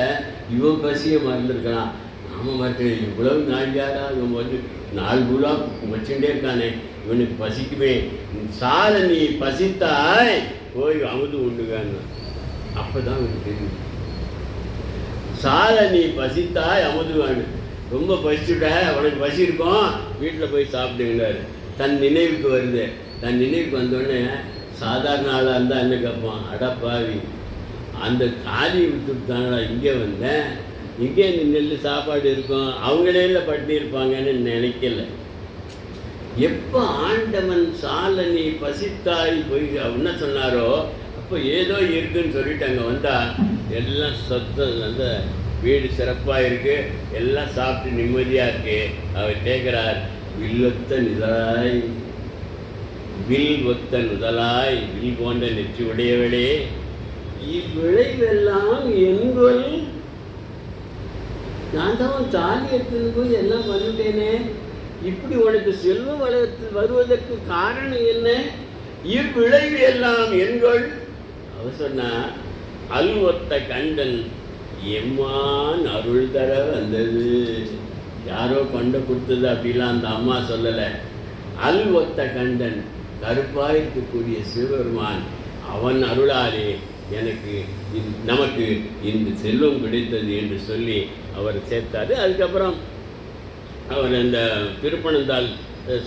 இவன் பசியை மறந்துருக்கலாம், நாம மற்ற இவ்வளவு நாளியாரா இவன் வந்து நாலு பூரா வச்சுட்டே இருக்கானே, இவனுக்கு பசிக்குமே, சால நீ பசித்தாய் போய் அமுது உண்டுகான்னு. அப்போ தான் இவனுக்கு தெரியும், சால நீ பசித்தாய் அமுது வேணும். ரொம்ப பசிச்சுட்ட, உனக்கு பசி இருக்கும், வீட்டில் போய் சாப்பிடுங்கிறாரு. தன் நினைவுக்கு வருது. தன் நினைவுக்கு வந்தோடனே சாதாரண ஆளாக இருந்தால் என்ன கேட்பான், அடப்பாவி அந்த தாலியை விட்டுட்டாங்களா இங்கே வந்தேன், இங்கே நெல் சாப்பாடு இருக்கும், அவங்களே இல்லை பட்டினி இருப்பாங்கன்னு நினைக்கல. எப்போ ஆண்டவன் சால நீ பசித்தாய் போய் என்ன சொன்னாரோ அப்போ ஏதோ இருக்குன்னு சொல்லிட்டு அங்கே வந்தால் எல்லாம் சொத்தம், அந்த வீடு சிறப்பாக இருக்குது, எல்லாம் சாப்பிட்டு நிம்மதியாக இருக்குது. அவர் கேட்குறார், வில்லொத்த நிதலாய் வில் ஒத்த நுதலாய் வில் போன்ற நெற்றி உடையவளே, இவ்விளைவெல்லாம் எங்கொல், நான் தான் தாலி எடுத்துன்னு போய் எல்லாம் பண்ணிட்டேனே, இப்படி உனக்கு செல்வம் வருவதற்கு காரணம் என்ன, இவ்விளைவு எல்லாம் என்கொள். அவர் சொன்னா, அல் ஒத்த கண்டன் எம்மான் அருள் தர வந்தது. யாரோ கொண்ட கொடுத்தது அப்படிலாம் அந்த அம்மா சொல்லலை. அல் ஒத்த கண்டன், கருப்பாக இருக்கக்கூடிய சிவபெருமான், அவன் அருளாலே எனக்கு நமக்கு இந்த செல்வம் கிடைத்தது என்று சொல்லி அவர் சேர்த்தார். அதுக்கப்புறம் அவர் அந்த திருப்பனந்தாள்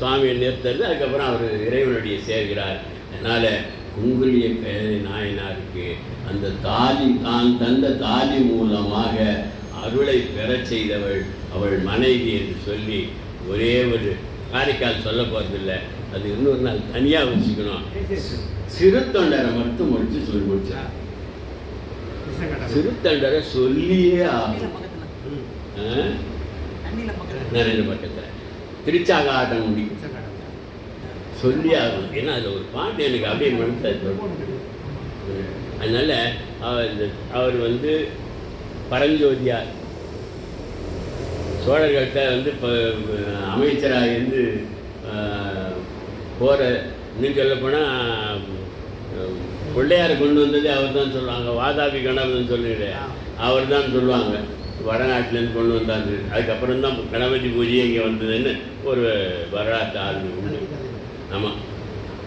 சுவாமியை நிறுத்தது. அதுக்கப்புறம் அவர் இறைவனுடைய சேர்கிறார். அதனால் குங்குலிய பேரை நாயனாருக்கு அந்த தாலி, தான் தந்த தாலி மூலமாக அருளை பெறச் செய்தவள் அவள் மனைவி என்று சொல்லி ஒரே ஒரு காரைக்கால் சொல்ல போகிறதில்லை, அது இன்னொரு நாள் தனியாக வச்சுக்கணும். சிறு தொண்டரை மட்டும் முடிச்சு சொல்லி முடிச்சா, சிறு தொண்டரை சொல்லியே ஆகும். நிறைய பக்கத்தில் திருச்சாகாட்டம் முடிக்கும் சொல்லி ஆகும். ஏன்னா அதில் ஒரு பாட்டு எனக்கு அப்படியே மனசில். அதனால் அவர் வந்து பரஞ்சோதியார் சோழர்கள்ட்ட வந்து இப்போ அமைச்சராக இருந்து போகிற, இன்னும் சொல்லப்போனால் பிள்ளையாரை கொண்டு வந்தது அவர் தான் சொல்லுவாங்க. வாதாபி கணபதினு சொல்லிடு அவர் தான் சொல்லுவாங்க, வடநாட்டிலேருந்து கொண்டு வந்தாங்க. அதுக்கப்புறம் தான் கணபதி பூஜையே இங்கே வந்ததுன்னு ஒரு வரலாற்று ஆளுநர் உண்டு. ஆமாம்,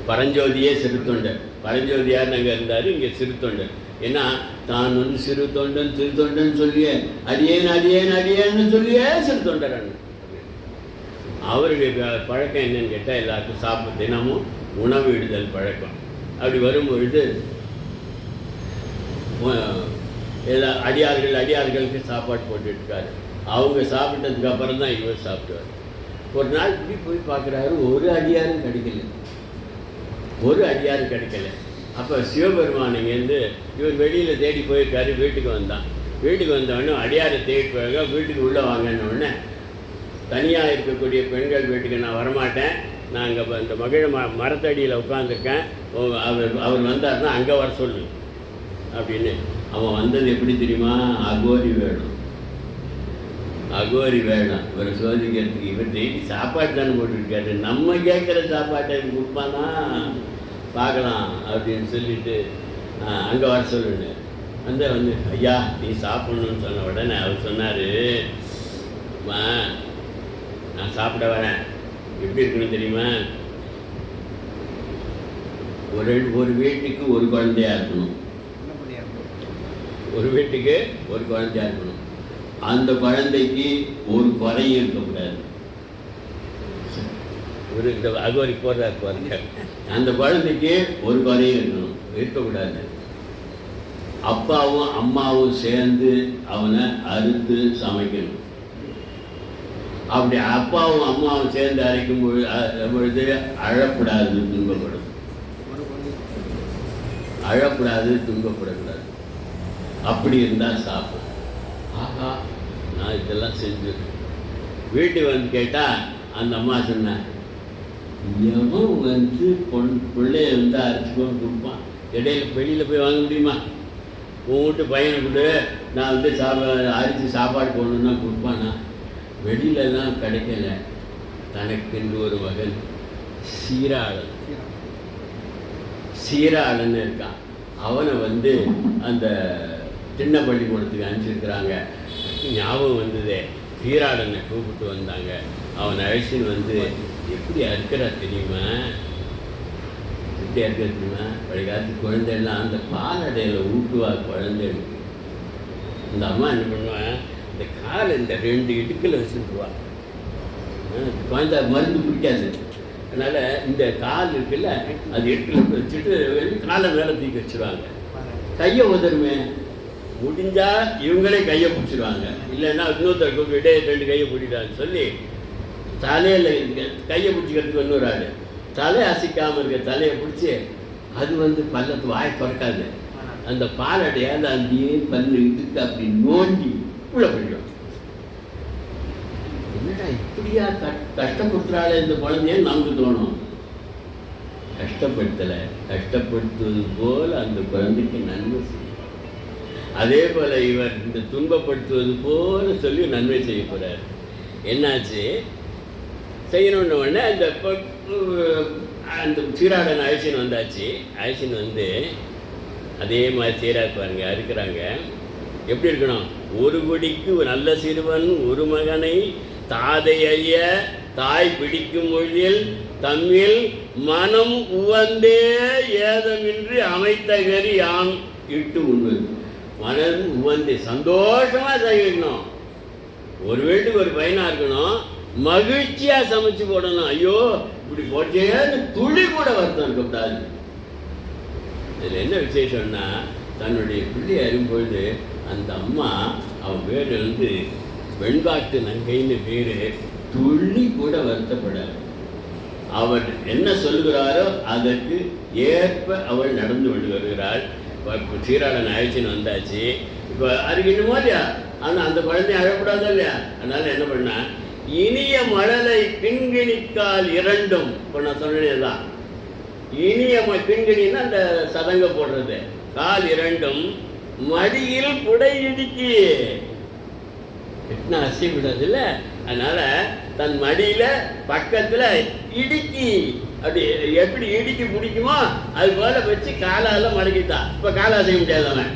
பரஞ்சோதியே சிறு தொண்டர், பரஞ்சோதியார் அங்கே இருந்தார், இங்கே சிறு தொண்டர். ஏன்னா தான் வந்து சிறு தொண்டன் சிறு தொண்டன் சொல்லியே அடியேன் அடியேன் அடியேன்னு சொல்லியே சிறு தொண்டர். அவருடைய பழக்கம் என்னன்னு கேட்டால் எல்லாருக்கும் சாப்பிட்டு தினமும் உணவு இடுதல் பழக்கம். அப்படி வரும்பொழுது எல்லா அடியார்களுக்கு சாப்பாடு போட்டுருக்காரு. அவங்க சாப்பிட்டதுக்கு அப்புறம் தான் இவர் சாப்பிடுவார். ஒரு நாள் இப்படி போய் பார்க்குறாரு, ஒரு அடியாரும் கிடைக்கல. அப்போ சிவபெருமான் இங்கேருந்து இவர் வெளியில் தேடி போயிருக்காரு. வீட்டுக்கு வந்தவொடனே அடியாரை தேடி போயிருக்கா. வீட்டுக்கு உள்ளே வாங்கினோடனே தனியாக இருக்கக்கூடிய பெண்கள் வீட்டுக்கு நான் வரமாட்டேன், நான் அங்கே இந்த மகிழ மரத்தடியில் உட்காந்துருக்கேன், அவர் வந்தார்னா அங்கே வர சொல்லு அப்படின்னு. அவன் வந்தது எப்படி தெரியுமா, அகோரி வேடம் இவரை சோதிக்கிறதுக்கு. இவர் டெய்லி சாப்பாடு தானே போட்டுருக்காரு, நம்ம கேட்குற சாப்பாட்டை கொடுப்பானா பார்க்கலாம் அப்படின்னு சொல்லிட்டு அங்கே வர சொல்லுங்க. வந்து ஐயா நீ சாப்பிட்ணுன்னு சொன்ன உடனே அவர் சொன்னார், நான் சாப்பிட வரேன், எப்படி இருக்கணும் தெரியுமா, ஒரு வீட்டுக்கு ஒரு குழந்தையாக இருக்கணும், ஒரு வீட்டுக்கு ஒரு குழந்தையாக இருக்கணும், அந்த குழந்தைக்கு ஒரு குறையும் இருக்கக்கூடாது. ஒரு இந்த அகோரி போடுறாரு பாருங்க, அந்த குழந்தைக்கு ஒரு குறையும் இருக்கக்கூடாது. அப்பாவும் அம்மாவும் சேர்ந்து அவனை அறுத்து சமைக்கணும். அப்படி அப்பாவும் அம்மாவும் சேர்ந்து அரைக்கும் பொழுது அழக்கூடாது, துன்பப்படக்கூடாது. அப்படி இருந்தால் சாப்பிடும். ஆகா நான் இதெல்லாம் செஞ்சு வீட்டுக்கு வந்து கேட்டால் அந்த அம்மா சொன்னேன், எவன் வந்து பிள்ளைய வந்து அரைச்சிக்கோன்னு கொடுப்பான், இடையில வெளியில் போய் வாங்க முடியுமா, உன் வீட்டு பையனை கொடு நான் வந்து அரிசி சாப்பாடு போடணுன்னா கொடுப்பானா, வெளியிலலாம் கிடைக்கல. தனக்கென்று ஒரு மகன் சீராளன் சீராளன்னு இருக்கான். அவனை வந்து அந்த சின்ன பள்ளிக்கூடத்துக்கு அனுப்பிச்சிருக்கிறாங்க. ஞாபகம் வந்ததே, சீராளனை கூப்பிட்டு வந்தாங்க. அவன் அழைச்சின்னு வந்து எப்படி அறுக்கிறா தெரியுமா, எப்படி அறுக்கிற தெரியுமா, பழைய காலத்து குழந்தைலாம் அந்த பாலடையில் ஊட்டுவா குழந்தைகளுக்கு. இந்த அம்மா என்ன பண்ணுவான், இந்த காலை இந்த 2 இடுக்கில் வச்சுருவான். குழந்தை மருந்து பிடிக்காது, அதனால் இந்த கால் இருக்குல்ல அது இடுக்கில் வச்சுட்டு காலை மேலே தூக்கி வச்சுருவாங்க. கையை உதருமே, முடிஞ்சால் இவங்களே கையை பிடிச்சிருவாங்க, இல்லைன்னா இன்னொருத்தர் கூப்பிட்டு 2 கையை பிடிக்கிறான்னு சொல்லி தலையில் கையை பிடிச்சிக்கிறதுக்கு இன்னொரு ஆள் தலையை அசைக்காமல் இருக்க தலையை பிடிச்சி அது வந்து பல்லத்து வாய் திறக்காது. அந்த பாலடையால் அங்கேயே பல்லு இதுக்கு அப்படி நோண்டி உள்ள போயிடும். என்னடா இப்படியா கஷ்டப்படுத்துறாள் இந்த குழந்தைன்னு நமக்கு தோணும். கஷ்டப்படுத்தலை, கஷ்டப்படுத்துவது போல் அந்த குழந்தைக்கு நன்மை செய்யும். அதே போல் இவர் இந்த துன்பப்படுத்துவது போல சொல்லி நன்மை செய்ய போகிறார். என்னாச்சு, செய்யணுன்னு உடனே அந்த சீராளன் அழைச்சின்னு வந்தாச்சு. அழைச்சின்னு வந்து அதே மாதிரி சீராக்குவாருங்க, அறுக்கிறாங்க. எப்படி இருக்கணும், ஒரு குடிக்கு நல்ல சிறுவன் ஒரு மகனை தாதை ஐய தாய் பிடிக்கும் மொழியில் தம்மில் மனம் உவந்தே ஏதமின்றி அமைத்த கறி யாம் இட்டு உண்பது. மனம் உவந்து சந்தோஷமாக செய்யணும். ஒரு வீட்டுக்கு ஒரு பையனாக இருக்கணும், மகிழ்ச்சியாக சமைச்சு போடணும். ஐயோ இப்படி போட்டேன்னு துளி கூட வருத்தம் இருக்கக்கூடாது. இதில் என்ன விசேஷம்னா, தன்னுடைய பிள்ளை அறியும்பொழுது அந்த அம்மா அவன் பேர் வந்து வெண்காட்டு நங்கைன்னு பேர், துள்ளி கூட வருத்தப்படாது. அவன் என்ன சொல்கிறாரோ அதற்கு ஏற்ப அவள் நடந்து கொண்டு வருகிறாள். இப்போ சீராளன் அழைச்சின்னு வந்தாச்சு. இப்போ அறிக்கணுமோ இல்லையா, ஆனால் அந்த குழந்தைய அழக்கூடாதோ இல்லையா, அதனால் என்ன பண்ணா, இனிய மழலை கிண்கிணிக்கால் 2ம். இப்போ நான் சொன்னேன் தான், இனிய கிண்கிணின்னா அந்த சதங்க போடுறது, கால் 2ம் மடியில் புடை இடுக்கி. எட்டுனா அசைக்கூடாது இல்லை, அதனால் தன் மடியில் பக்கத்தில் இடுக்கி, அப்படி எப்படி இடுக்கி பிடிக்குமோ அது போல் வச்சு காலால் மடக்கிட்டான். இப்போ காலை செய்ய முடியாது அவன்.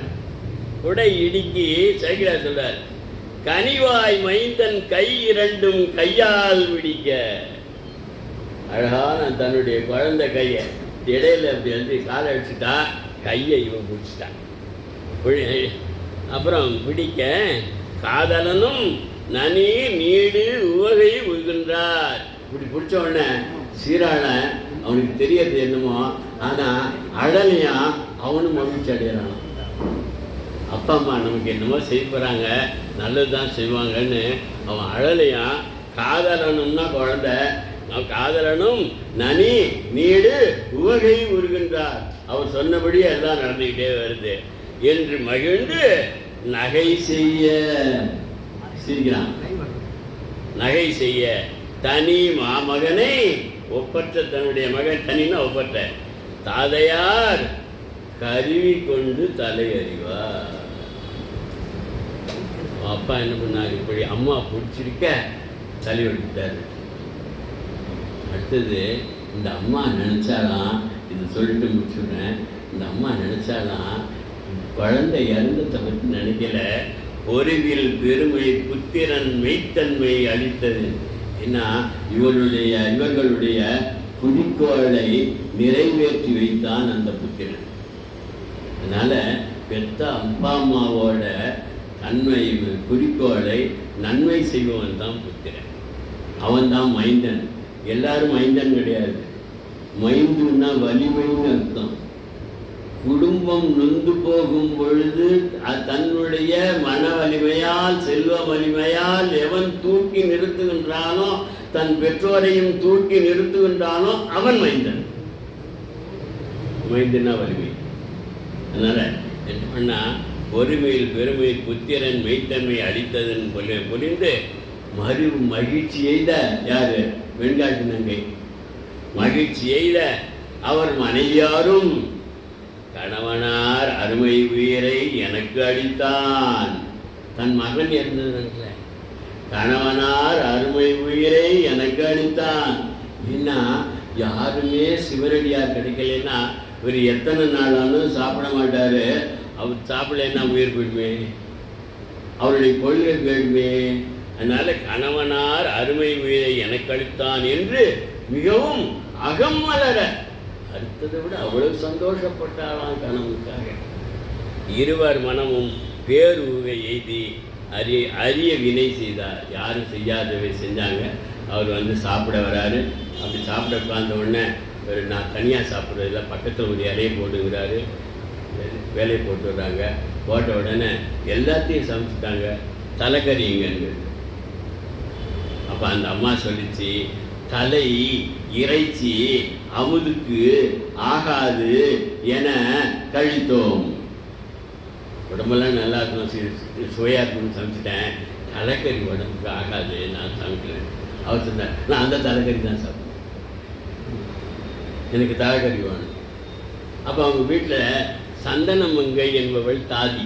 புடை இடுக்கி சைக்கிளா சொல்கிறார், கனிவாய் மைந்தன் கை 2ம் கையால் பிடிக்க. அழகான தன்னுடைய குழந்தை கையை இடையில அப்படி வந்து காலை அடிச்சுட்டா, கையை இவன் பிடிச்சிட்டான். அப்புறம் பிடிக்க காதலனும் நனி நீடு உவகை உகின்றார். இப்படி பிடிச்ச உடனே சீராளன் அவனுக்கு தெரியறது என்னமோ, ஆனால் அழலையா அவனும் மகிழ்ச்சி அடையிறான். அப்பா அம்மா நமக்கு என்னமோ செய்ய போகிறாங்க, நல்லது தான் செய்வாங்கன்னு அவன் அழலையான். காதலனும்னா குழந்தை, காதலனும் நனி நீடு உவகை உருகின்றார். அவர் சொன்னபடி எல்லாம் நடந்துக்கிட்டே வருது என்று மகிழ்ந்து நகை செய்ய சிரிக்கிறான். நகை செய்ய தனி மாமகனை ஒப்பற்ற தன்னுடைய மகன், தனின்னா ஒப்பற்ற தாதையார் கருவி கொண்டு தலையறிவார். அப்பா என்ன பண்ணார், இப்படி அம்மா பிடிச்சிருக்க தலை எடுத்தார். அடுத்தது இந்த அம்மா நினச்சாலாம், இது சொல்லிட்டு முடிச்சுடுறேன், இந்த அம்மா நினச்சாலாம் குழந்தை இறந்ததை பற்றி நினைக்கல, பொறிவில் பெருமை புத்திரன் மெய்த்தன்மை அளித்தது. ஏன்னா இவர்களுடைய குறிக்கோளை நிறைவேற்றி வைத்தான் அந்த புத்திரன். அதனால் பெத்த அப்பா அம்மாவோட தன்மை குறிக்கோளை நன்மை செய்பவன் தான் புத்திரன், அவன்தான் மைந்தன். எல்லாரும் மைந்தன் கிடையாது. மைந்துன்னா வலிமைன்னு அர்த்தம். குடும்பம் நொந்து போகும் பொழுது தன்னுடைய மன வலிமையால் செல்வ வலிமையால் எவன் தூக்கி நிறுத்துகின்றானோ, தன் பெற்றோரையும் தூக்கி நிறுத்துகின்றானோ அவன் மைந்தன். மைந்தனா வலிமை. அதனால் என்ன பண்ணால் பொறுமையில் பெருமை புத்திரன் மெய்த்தன்மை அளித்ததன் புரிந்து மகிழ்ச்சி எய்த யாரு, வெண்காட்டு நங்கை மகிழ்ச்சி எய்த அவர் மனைவியாரும் கணவனார் அருமை உயிரை எனக்கு அளித்தான். தன் மகன் இருந்ததுல கணவனார் அருமை உயிரை எனக்கு அளித்தான். என்ன யாருமே சிவனடியார் கிடைக்கலன்னா இவர் எத்தனை நாளாலும் சாப்பிட மாட்டார். அவர் சாப்பிடலைன்னா உயிர் போயிடுமே, அவருடைய கொள்கை போயிடுமே. அதனால் கணவனார் அருமை உயிரை எனக்கு அளித்தான் என்று மிகவும் அகம் வளர அடுத்ததை விட அவ்வளவு சந்தோஷப்பட்டாலாம் கணவனுக்காக. இருவர் மனமும் பேருகை எய்தி அரிய வினை செய்தார். யாரும் செய்யாதவை செஞ்சாங்க. அவர் சாப்பிட வராரு. அப்படி சாப்பிட உட்கார்ந்த உடனே நான் தனியாக சாப்பிட்றதில்ல, பக்கத்தில் ஒரு இலையை போட்டுக்கிறாரு. வேலையை போட்டு வர்றாங்க. போட்ட உடனே எல்லாத்தையும் சமைச்சிட்டாங்க. தலைக்கறிங்கன்னு. அப்போ அந்த அம்மா சொல்லிச்சு, தலை இறைச்சி அமுதுக்கு ஆகாது என கழித்தோம். உடம்பெல்லாம் நல்லா இருக்கணும், சுவையாக இருக்கணும்னு சமைச்சிட்டேன். தலைக்கறி உடம்புக்கு ஆகாது, நான் சமைக்கிறேன். அவர் சொன்னார், நான் அந்த தலைக்கறி தான் சாப்பிட்றேன், எனக்கு தலைக்கறி வேணும். அப்போ அவங்க வீட்டில் சந்தனமங்கை என்பவள் தாதி,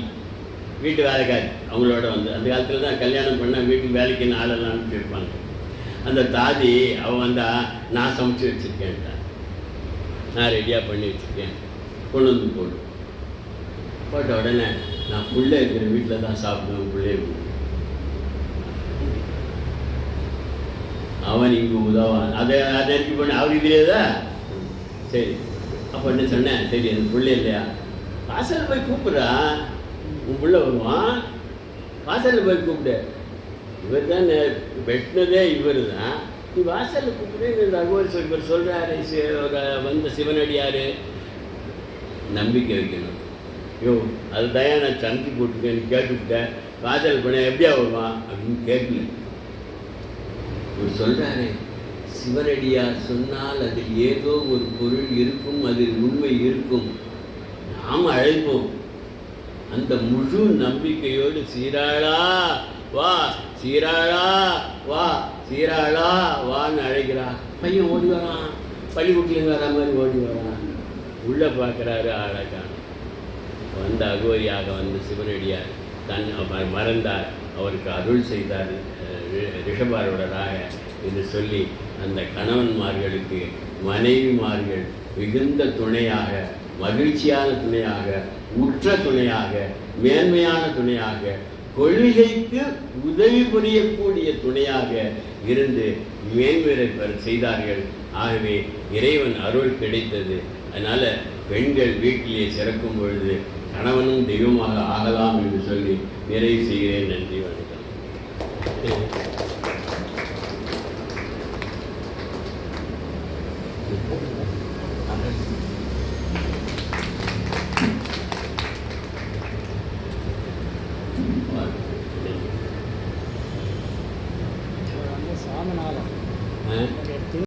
வீட்டு வேலைக்காரி. அவங்களோட அந்த காலத்தில் தான் கல்யாணம் பண்ணால் வீட்டுக்கு வேலைக்கு நாளெல்லாம் இருப்பாங்க. அந்த தாதி அவள் வந்தால் நான் சமைச்சு வச்சுருக்கேன்ட்டா, நான் ரெடியாக பண்ணி வச்சுருக்கேன், கொண்டு வந்து போட்ட உடனே நான் பிள்ளை இருக்கிற வீட்டில் தான் சாப்பிடுவேன். பிள்ளை அவன் இங்கே உதவான், அதை நெருக்கி பண்ண அவர் இதுலேதா. சரி, அப்போ என்ன சொன்னேன், சரி அந்த பிள்ளை இல்லையா, வாசலில் போய் கூப்பிட்றான், உன் பிள்ளை வருவான், வாசலில் போய் கூப்பிடு. இவர் தான் வெட்டினதே, இவர் தான், நீ வாசலில் கூப்பிடு. ரகுவர் இவர் சொல்கிறாரு, வந்த சிவனடியார், நம்பிக்கை வைக்கணும். ஐயோ அதுதான் நான் சமைச்சு போட்டுருக்கேன், கேட்டுவிட்டேன், வாசல் பண்ண எப்படியா வருவான் அப்படின்னு கேட்கல. இவர் சொல்கிறாரு, சிவனடியார் சொன்னால் அதில் ஏதோ ஒரு பொருள் இருக்கும், அதில் உண்மை இருக்கும், நாம் அழைப்போம். அந்த முழு நம்பிக்கையோடு சீராளா வா, சீராளா வா, சீராளா வான்னு அழைக்கிறா. பையன் ஓடி வரான், பள்ளிக்கூட்டில் வர மாதிரி ஓடி வரான். உள்ளே பார்க்குறாரு, ஆழக்கான வந்த அகோரியாக சிவனடியார் தன் மறந்தார், அவருக்கு அருள் செய்தார் ரிஷபாரோடராக என்று சொல்லி அந்த கணவன்மார்களுக்கு மனைவிமார்கள் மிகுந்த துணையாக, மகிழ்ச்சியான துணையாக, உற்ற துணையாக, மேன்மையான துணையாக, கொள்கைக்கு உதவி புரியக்கூடிய துணையாக இருந்து மேன்மையை செய்தார்கள். ஆகவே இறைவன் அருள் கிடைத்தது. அதனால் பெண்கள் வீட்டிலே சிறக்கும் பொழுது கணவனும் தெய்வமாக ஆகலாம் என்று சொல்லி நிறைவு செய்கிறேன். நன்றி, வணக்கம். சாமிநாதன்